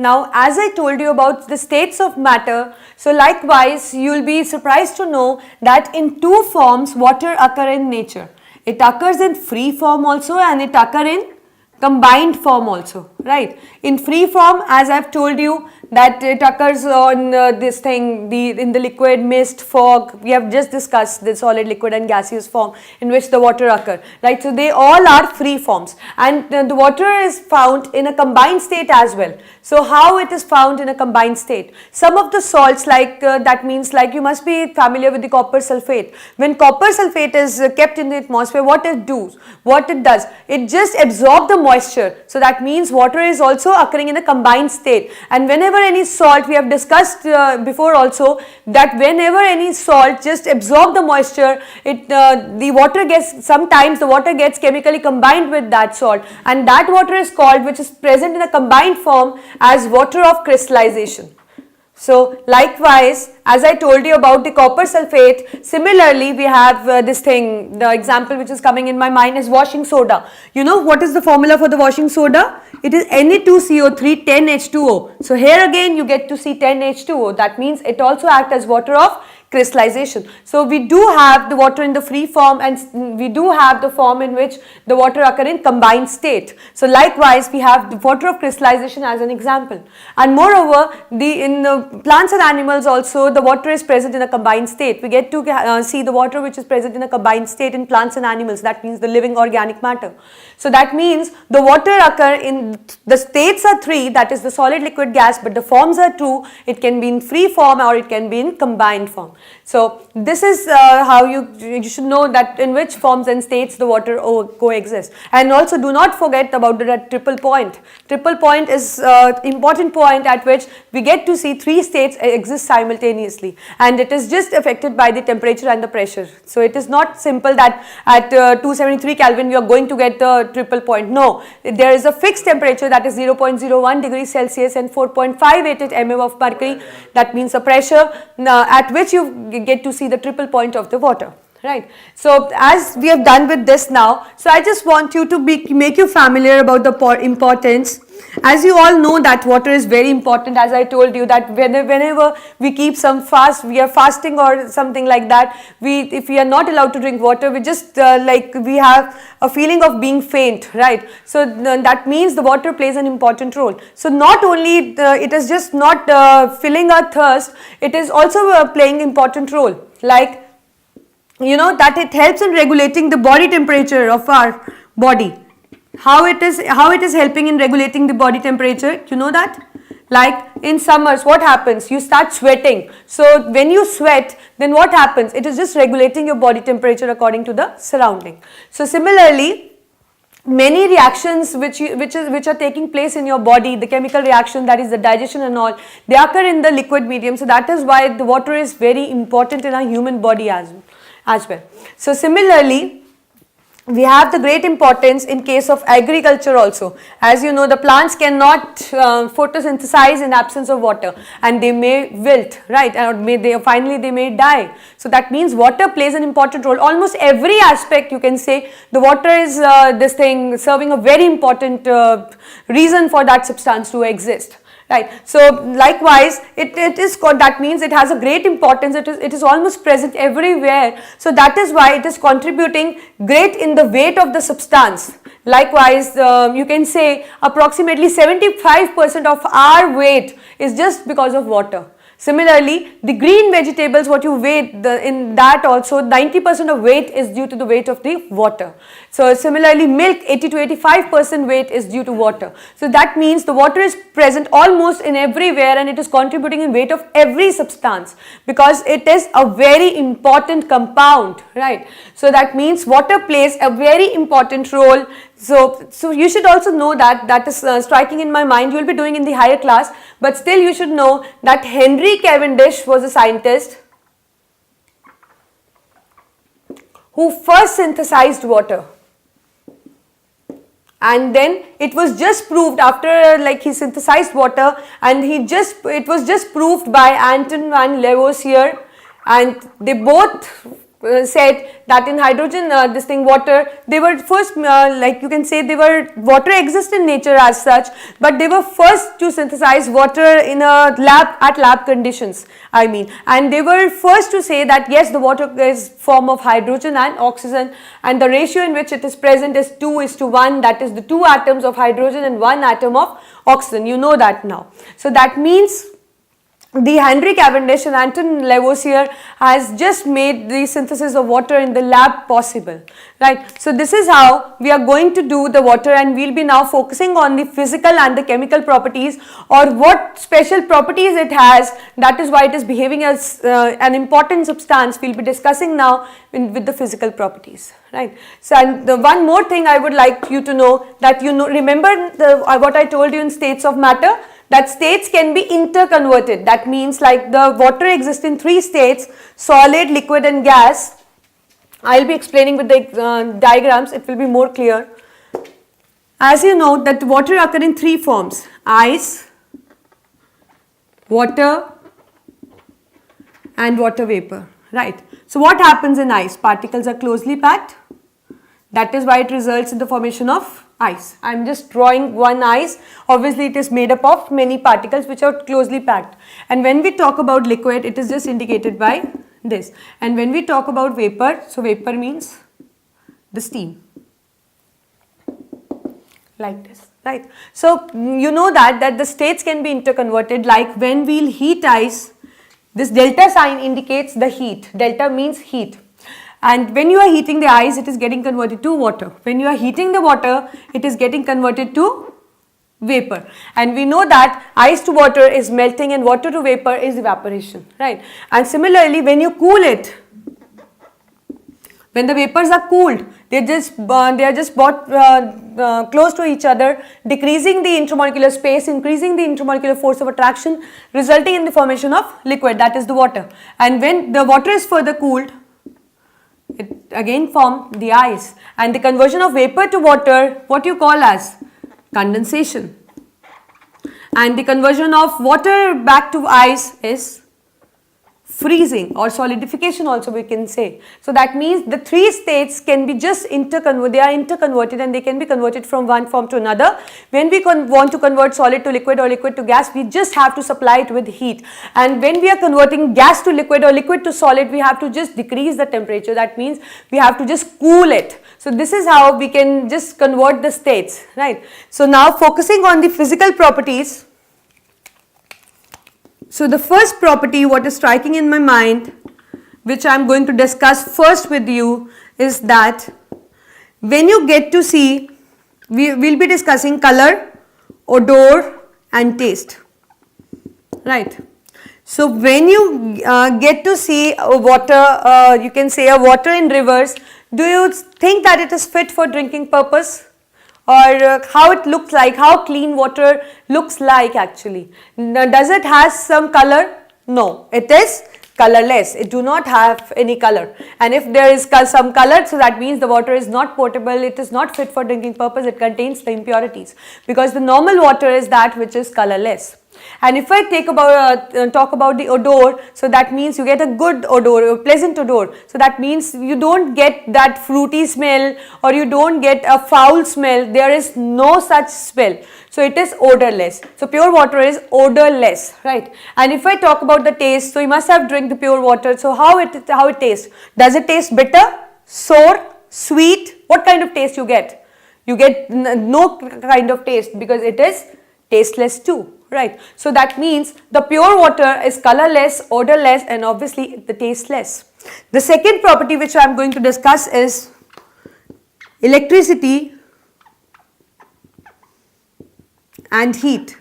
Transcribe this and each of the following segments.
Now, as I told you about the states of matter, so likewise, you will be surprised to know that in two forms water occur in nature. It occurs in free form also and it occurs in combined form also, right? In free form, as I have told you, that it occurs on this thing, in the liquid, mist, fog. We have just discussed the solid, liquid and gaseous form in which the water occur, right? So they all are free forms, and the water is found in a combined state as well. So how it is found in a combined state? Some of the salts, like that means, like, you must be familiar with the copper sulfate. When copper sulfate is kept in the atmosphere, what it does, it just absorbs the moisture. So that means water is also occurring in a combined state. And whenever any salt, we have discussed before also, that whenever any salt just absorb the moisture, the water gets, sometimes the water gets chemically combined with that salt, and that water is called, which is present in a combined form, as water of crystallization. So likewise, as I told you about the copper sulfate, similarly we have this thing, the example which is coming in my mind is washing soda. You know what is the formula for the washing soda? It is Na2CO3 10H2O. So here again you get to see 10H2O. That means it also acts as water of crystallization. So we do have the water in the free form, and we do have the form in which the water occur in combined state. So likewise we have the water of crystallization as an example. And moreover, in the plants and animals also, the water is present in a combined state. We get to see the water which is present in a combined state in plants and animals. That means the living organic matter. So that means the water occur in, the states are three, that is the solid, liquid, gas, but the forms are two. It can be in free form or it can be in combined form. So this is how you should know that in which forms and states the water coexist. And also do not forget about the triple point. Triple point is important point at which we get to see three states exist simultaneously, and it is just affected by the temperature and the pressure. So it is not simple that at 273 Kelvin we are going to get the triple point. No, there is a fixed temperature, that is 0.01 degrees Celsius and 4.588 mm of mercury. That means the pressure at which you get to see the triple point of the water, right? So as we have done with this now, so I just want you to make you familiar about the importance. As you all know that water is very important, as I told you that whenever we keep some fast, we are fasting or something like that, if we are not allowed to drink water, we just like we have a feeling of being faint, right? So that means the water plays an important role. So not only it is just not filling our thirst, it is also playing important role, like, you know, that it helps in regulating the body temperature of our body. How it is helping in regulating the body temperature, you know that? Like in summers, what happens? You start sweating. So when you sweat, then what happens? It is just regulating your body temperature according to the surrounding. So similarly, many reactions which are taking place in your body, the chemical reaction, that is the digestion and all, they occur in the liquid medium. So that is why the water is very important in our human body as well. So similarly, we have the great importance in case of agriculture also. As you know, the plants cannot photosynthesize in absence of water, and they may wilt, right? Or finally they may die. So that means water plays an important role. Almost every aspect, you can say, the water is this thing serving a very important reason for that substance to exist. Right. So likewise, that means it has a great importance. It is almost present everywhere. So that is why it is contributing great in the weight of the substance. Likewise, you can say approximately 75% of our weight is just because of water. Similarly, the green vegetables, what you weigh in that also, 90% of weight is due to the weight of the water. So similarly, milk, 80 to 85% weight is due to water. So that means the water is present almost in everywhere, and it is contributing in weight of every substance because it is a very important compound, right? So that means water plays a very important role. So you should also know that is striking in my mind. You will be doing in the higher class, but still you should know that Henry Cavendish was a scientist who first synthesized water, and then it was just proved after, like, he synthesized water, and it was just proved by Anton van Lavoisier, and they both said that in hydrogen, this thing water, they were first, like you can say, water exists in nature as such, but they were first to synthesize water in a lab, at lab conditions, I mean, and they were first to say that yes, the water is form of hydrogen and oxygen, and the ratio in which it is present is 2:1, that is the 2 atoms of hydrogen and 1 atom of oxygen. You know that now. So that means the Henry Cavendish and Anton Lavoisier has just made the synthesis of water in the lab possible, right. So this is how we are going to do the water, and we will be now focusing on the physical and the chemical properties, or what special properties it has, that is why it is behaving as an important substance. We will be discussing now with the physical properties, right. So, and the one more thing I would like you to know, that remember what I told you in states of matter, that states can be interconverted. That means like the water exists in 3 states: solid, liquid and gas. I will be explaining with the diagrams, it will be more clear. As you know that water occur in 3 forms: ice, water and water vapor, right. So what happens in ice? Particles are closely packed. That is why it results in the formation of ice. I am just drawing one ice. Obviously it is made up of many particles which are closely packed. And when we talk about liquid, it is just indicated by this. And when we talk about vapor, so vapor means the steam, like this, right. So you know that the states can be interconverted, like when we will heat ice, this delta sign indicates the heat. Delta means heat. And when you are heating the ice, it is getting converted to water. When you are heating the water, it is getting converted to vapor. And we know that ice to water is melting and water to vapor is evaporation, right. And similarly, when you cool it, when the vapors are cooled, they are just brought close to each other, decreasing the intramolecular space, increasing the intramolecular force of attraction, resulting in the formation of liquid, that is the water. And when the water is further cooled, it again form the ice, and the conversion of vapor to water, what you call as condensation, and the conversion of water back to ice is freezing or solidification also we can say. So that means the 3 states can be just they are interconverted, and they can be converted from one form to another. When we want to convert solid to liquid or liquid to gas, we just have to supply it with heat. And when we are converting gas to liquid or liquid to solid, we have to just decrease the temperature. That means we have to just cool it. So this is how we can just convert the states, right. So now focusing on the physical properties. So the first property what is striking in my mind, which I am going to discuss first with you, is that when you get to see, we will be discussing color, odor and taste, right. So when you get to see water, you can say a water in rivers, do you think that it is fit for drinking purpose? Or how it looks like, how clean water looks like actually. Now, does it has some color? No, it is colorless. It do not have any color. And if there is some color, so that means the water is not potable, it is not fit for drinking purpose, it contains the impurities. Because the normal water is that which is colorless. And if I talk about the odor, so that means you get a good odor, a pleasant odor. So that means you don't get that fruity smell or you don't get a foul smell. There is no such smell. So it is odorless. So pure water is odorless, right? And if I talk about the taste, so you must have drink the pure water. So how it tastes? Does it taste bitter, sour, sweet? What kind of taste you get? You get no kind of taste because it is tasteless too. Right. So that means the pure water is colorless, odorless and obviously the tasteless. The second property which I am going to discuss is electricity and heat.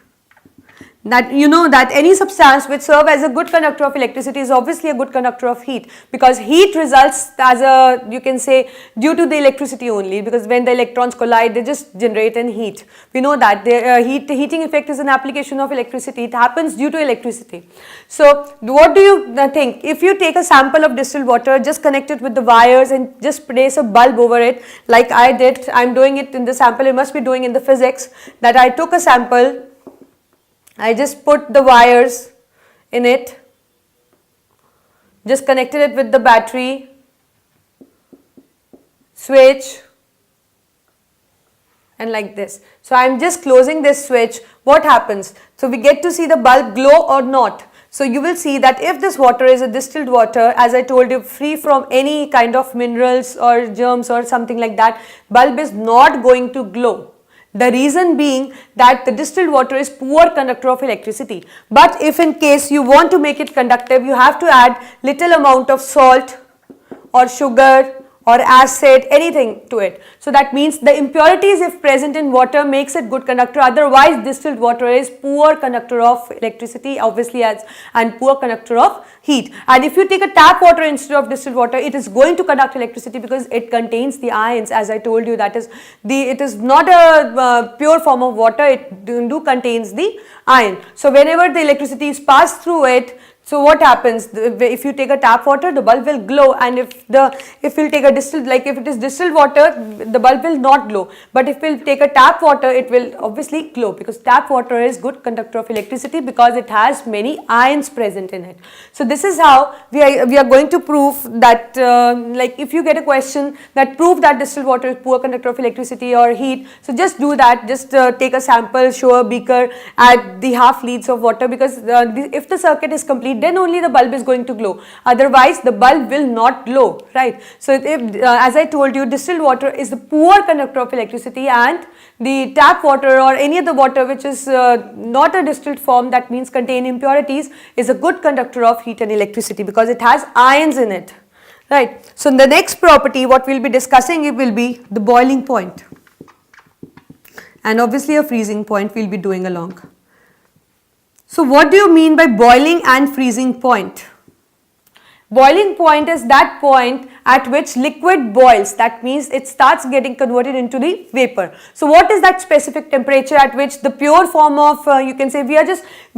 That you know that any substance which serve as a good conductor of electricity is obviously a good conductor of heat, because heat results as a, you can say, due to the electricity only, because when the electrons collide they just generate an heat. We know that the heating effect is an application of electricity. It happens due to electricity. So what do you think? If you take a sample of distilled water, just connect it with the wires and just place a bulb over it like I did. I am doing it in the sample, you must be doing in the physics, that I took a sample, I just put the wires in it, just connected it with the battery switch, and like this. So I am just closing this switch. What happens? So we get to see the bulb glow or not. So you will see that if this water is a distilled water, as I told you, free from any kind of minerals or germs or something like that, bulb is not going to glow. The reason being that the distilled water is poor conductor of electricity. But if in case you want to make it conductive, you have to add little amount of salt or sugar or acid, anything to it. So that means the impurities if present in water makes it good conductor, otherwise distilled water is poor conductor of electricity obviously and poor conductor of heat. And if you take a tap water instead of distilled water, it is going to conduct electricity because it contains the ions, as I told you, that is it is not a pure form of water, it do contains the ion. So whenever the electricity is passed through it, so what happens? If you take a tap water, the bulb will glow, and if you take a distilled, like if it is distilled water, the bulb will not glow. But if we take a tap water, it will obviously glow, because tap water is good conductor of electricity because it has many ions present in it. So this is how we are going to prove that, like if you get a question that prove that distilled water is poor conductor of electricity or heat, so just do that. Just take a sample, show a beaker, add the half liters of water, because if the circuit is complete, then only the bulb is going to glow, otherwise the bulb will not glow, right? So if, as I told you, distilled water is the poor conductor of electricity, and the tap water or any other water which is not a distilled form, that means contain impurities, is a good conductor of heat and electricity because it has ions in it, right? So the next property what we will be discussing, it will be the boiling point, and obviously a freezing point we will be doing along. So what do you mean by boiling and freezing point? Boiling point is that point at which liquid boils, that means it starts getting converted into the vapor. So what is that specific temperature at which the pure form of, you can say, we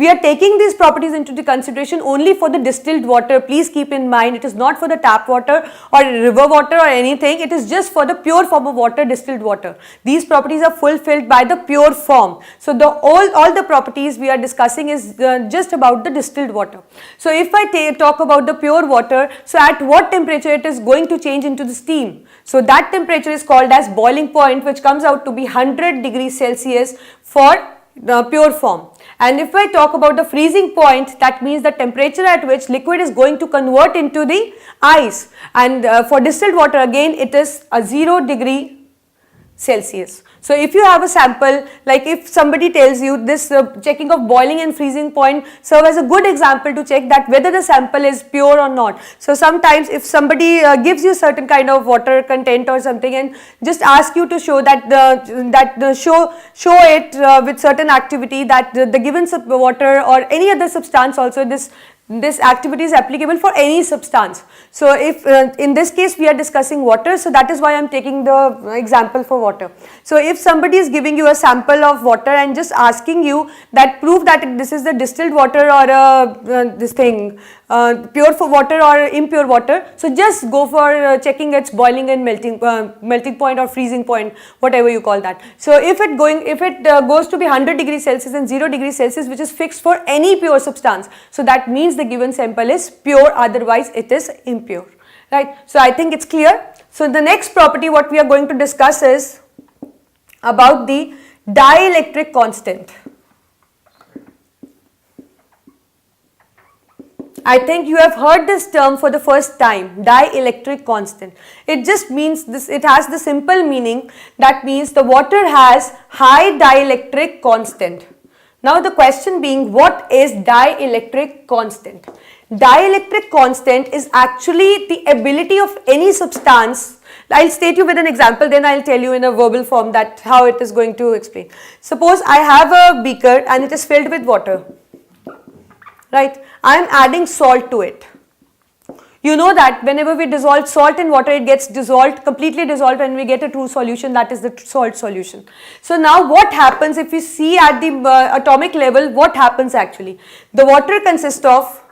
are taking these properties into the consideration only for the distilled water. Please keep in mind, it is not for the tap water or river water or anything, it is just for the pure form of water, distilled water. These properties are fulfilled by the pure form. So all the properties we are discussing is just about the distilled water. So if I talk about the pure water, so at what temperature it is going to change into the steam? So that temperature is called as boiling point, which comes out to be 100 degrees Celsius for the pure form. And if I talk about the freezing point, that means the temperature at which liquid is going to convert into the ice. And for distilled water again, it is a 0 degree Celsius. So if you have a sample, like if somebody tells you this, checking of boiling and freezing point serve as a good example to check that whether the sample is pure or not. So sometimes if somebody gives you certain kind of water content or something and just ask you to show that show it with certain activity that the given water or any other substance, also this activity is applicable for any substance. So if in this case we are discussing water, so that is why I am taking the example for water. So if somebody is giving you a sample of water and just asking you that prove that this is the distilled water or this thing pure for water or impure water, so just go for checking its boiling and melting point or freezing point, whatever you call that. So if it goes to be 100 degrees Celsius and 0 degrees Celsius, which is fixed for any pure substance, so that means the given sample is pure, otherwise it is impure, right? So I think it's clear. So the next property what we are going to discuss is about the dielectric constant. I think you have heard this term for the first time, dielectric constant. It just means this, it has the simple meaning, that means the water has high dielectric constant. Now the question being, what is dielectric constant? Dielectric constant is actually the ability of any substance. I'll state you with an example, then I'll tell you in a verbal form that how it is going to explain. Suppose I have a beaker and it is filled with water, right? I am adding salt to it. You know that whenever we dissolve salt in water, it gets dissolved, completely dissolved, and we get a true solution, that is the salt solution. So now what happens if we see at the atomic level, what happens actually? The water consists of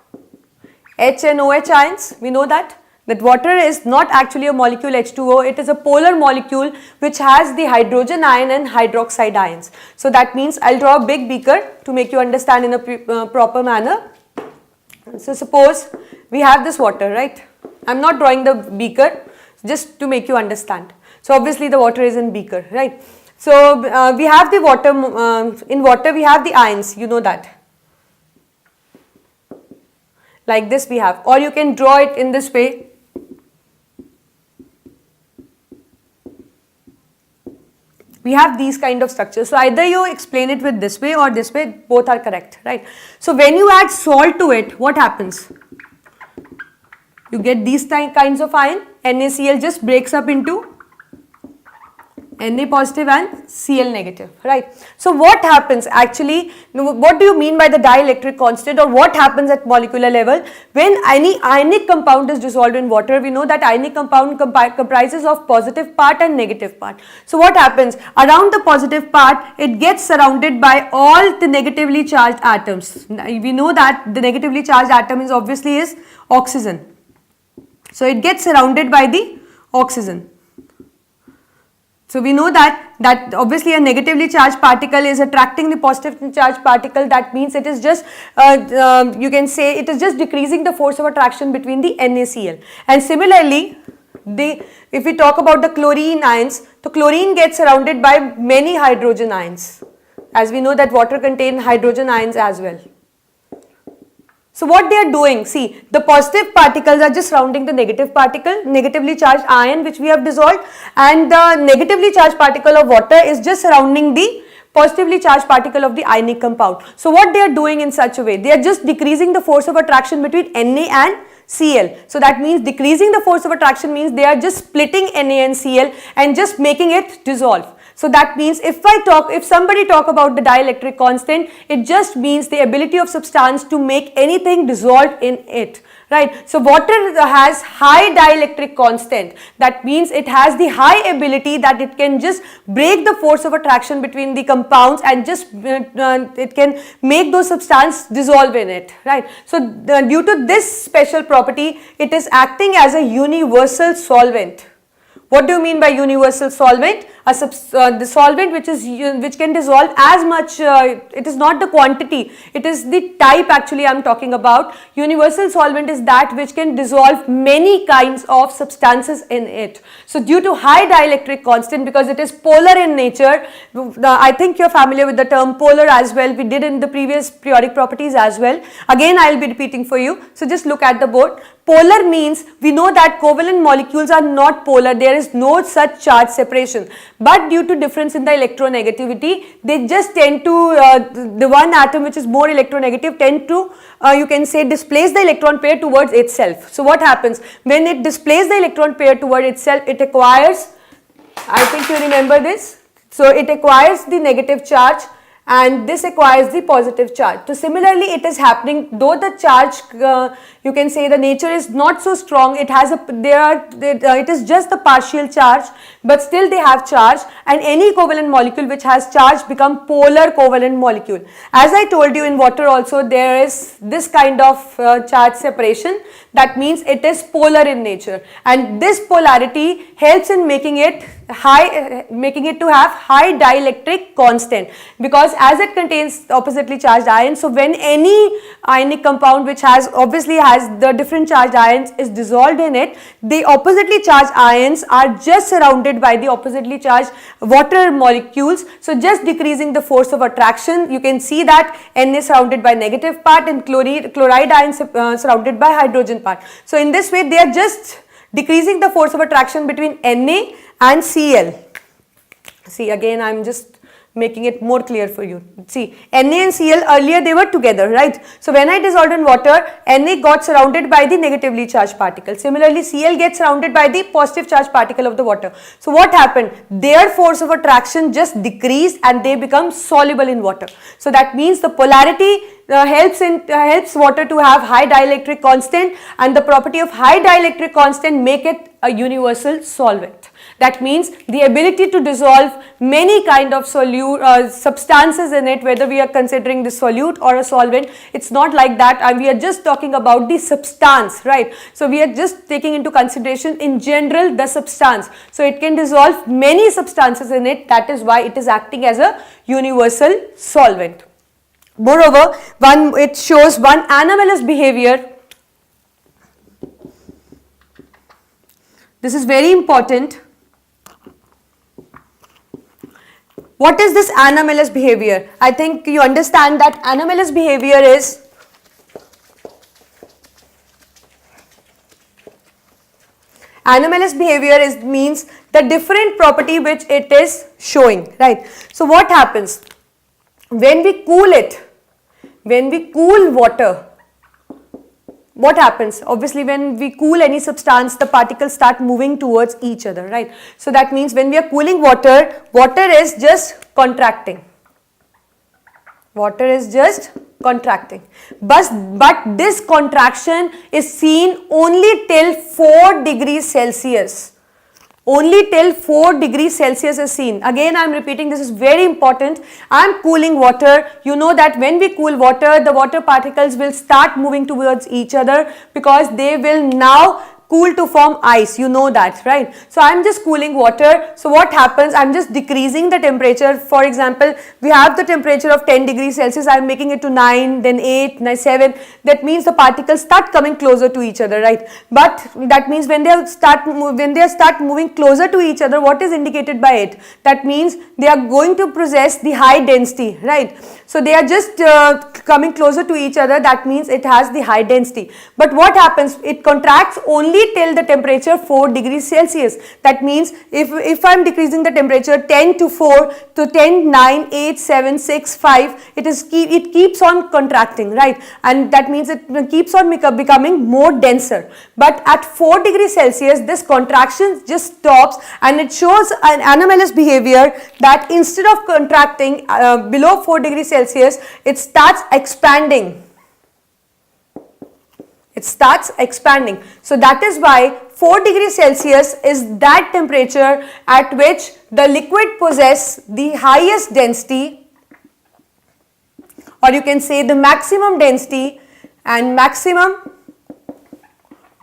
H and OH ions, we know that water is not actually a molecule H2O, it is a polar molecule which has the hydrogen ion and hydroxide ions. So that means I'll draw a big beaker to make you understand in a proper manner. So suppose we have this water, right? I'm not drawing the beaker, just to make you understand. So obviously the water is in beaker, right? So we have the water, in water we have the ions, you know that. Like this we have, or you can draw it in this way. We have these kind of structures. So either you explain it with this way or this way, both are correct, right? So when you add salt to it, what happens? You get these kinds of ion. NaCl just breaks up into Na positive and Cl negative, right? So what happens actually, what do you mean by the dielectric constant, or what happens at molecular level when any ionic compound is dissolved in water? We know that ionic compound comprises of positive part and negative part. So what happens? Around the positive part, it gets surrounded by all the negatively charged atoms. We know that the negatively charged atom is obviously oxygen. So it gets surrounded by the oxygen. So we know that obviously a negatively charged particle is attracting the positively charged particle. That means it is just, you can say it is just decreasing the force of attraction between the NaCl. And similarly, if we talk about the chlorine ions, the chlorine gets surrounded by many hydrogen ions. As we know that water contains hydrogen ions as well. So what they are doing, see, the positive particles are just surrounding the negative particle, negatively charged ion which we have dissolved, and the negatively charged particle of water is just surrounding the positively charged particle of the ionic compound. So what they are doing in such a way, they are just decreasing the force of attraction between Na and Cl. So that means decreasing the force of attraction means they are just splitting Na and Cl and just making it dissolve. So that means if somebody talk about the dielectric constant, it just means the ability of substance to make anything dissolved in it, right? So water has high dielectric constant. That means it has the high ability that it can just break the force of attraction between the compounds and just it can make those substances dissolve in it, right? So due to this special property, it is acting as a universal solvent. What do you mean by universal solvent? The solvent which can dissolve as much, it is not the quantity, it is the type actually I am talking about. Universal solvent is that which can dissolve many kinds of substances in it. So due to high dielectric constant, because it is polar in nature, I think you are familiar with the term polar as well, we did in the previous periodic properties as well. Again I will be repeating for you, so just look at the board. Polar means we know that covalent molecules are not polar, there is no such charge separation. But due to difference in the electronegativity, they just tend to, the one atom which is more electronegative tend to, you can say, displace the electron pair towards itself. So what happens? When it displaces the electron pair towards itself, it acquires, I think you remember this, so it acquires the negative charge and this acquires the positive charge. So similarly it is happening, though the charge, you can say the nature is not so strong, it has it is just the partial charge, but still they have charge, and any covalent molecule which has charge become polar covalent molecule. As I told you, in water also there is this kind of charge separation, that means it is polar in nature, and this polarity helps in making it to have high dielectric constant, because as it contains oppositely charged ions, so when any ionic compound which obviously has the different charged ions is dissolved in it, the oppositely charged ions are just surrounded by the oppositely charged water molecules, so just decreasing the force of attraction. You can see that N is surrounded by negative part and chloride ions surrounded by hydrogen part. So in this way they are just decreasing the force of attraction between Na and Cl. See, again I am just making it more clear for you. See, Na and Cl earlier they were together, right? So when I dissolved in water, Na got surrounded by the negatively charged particle. Similarly, Cl gets surrounded by the positive charged particle of the water. So what happened? Their force of attraction just decreased and they become soluble in water. So that means the polarity helps water to have high dielectric constant, and the property of high dielectric constant make it a universal solvent. That means the ability to dissolve many kind of substances in it, whether we are considering the solute or a solvent, it's not like that, and we are just talking about the substance, right? So we are just taking into consideration in general the substance. So it can dissolve many substances in it, that is why it is acting as a universal solvent. Moreover, it shows one anomalous behavior. This is very important. What is this anomalous behavior? I think you understand that anomalous behavior is means the different property which it is showing, right? So what happens when we cool it, when we cool water? What happens? Obviously, when we cool any substance, the particles start moving towards each other, right? So that means when we are cooling water, water is just contracting. Water is just contracting. But this contraction is seen only till 4 degrees Celsius. Only till 4 degrees Celsius is seen. Again, I am repeating, this is very important. I am cooling water. You know that when we cool water, the water particles will start moving towards each other because they will now cool to form ice. You know that, right? So I am just cooling water. So what happens? I am just decreasing the temperature. For example, we have the temperature of 10 degrees Celsius. I am making it to 9, then 8, 9, 7. That means the particles start coming closer to each other, right? But that means when they start moving closer to each other, what is indicated by it? That means they are going to possess the high density, right? So they are just coming closer to each other. That means it has the high density. But what happens? It contracts only till the temperature 4 degrees Celsius. That means if I am decreasing the temperature 10 to 4 to 10, 9, 8, 7, 6, 5, it keeps on contracting, right? And that means it keeps on becoming more denser. But at 4 degrees Celsius, this contraction just stops and it shows an anomalous behavior that instead of contracting below 4 degrees Celsius, it starts expanding. It starts expanding. So that is why 4 degrees Celsius is that temperature at which the liquid possesses the highest density, or you can say the maximum density and maximum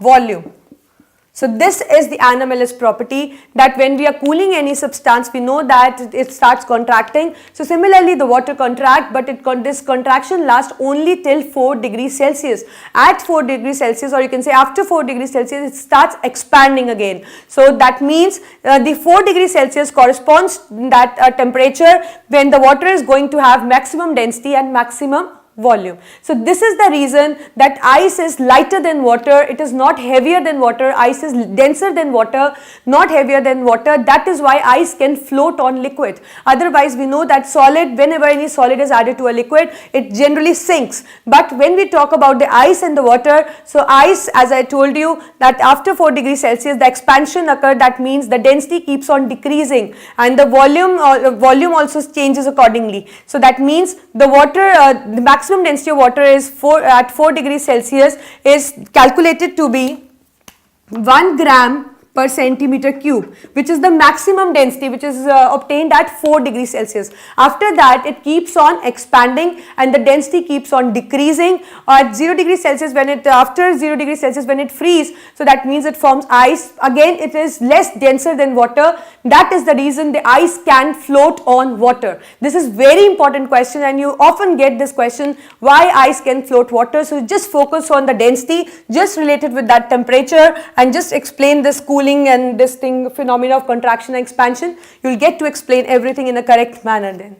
volume. So this is the anomalous property, that when we are cooling any substance, we know that it starts contracting. So similarly, the water contract, but this contraction lasts only till 4 degrees Celsius. At 4 degrees Celsius, or you can say after 4 degrees Celsius, it starts expanding again. So that means the 4 degrees Celsius corresponds that temperature when the water is going to have maximum density and maximum volume. So this is the reason that ice is lighter than water. It is not heavier than water. Ice is denser than water, not heavier than water. That is why ice can float on liquid. Otherwise, we know that solid, whenever any solid is added to a liquid, it generally sinks. But when we talk about the ice and the water, so ice, as I told you, that after 4 degrees Celsius, the expansion occurs. That means the density keeps on decreasing and the volume also changes accordingly. So that means the water, the maximum density of water is at 4 degrees Celsius is calculated to be 1 gram per centimeter cube, which is the maximum density which is obtained at 4 degrees Celsius. After that, it keeps on expanding and the density keeps on decreasing. At 0 degrees Celsius, after 0 degrees Celsius, when it freezes, so that means it forms ice. Again, it is less denser than water. That is the reason the ice can float on water. This is very important question, and you often get this question, why ice can float water. So just focus on the density, just related with that temperature, and just explain this cooling and this phenomena of contraction and expansion. You will get to explain everything in a correct manner then.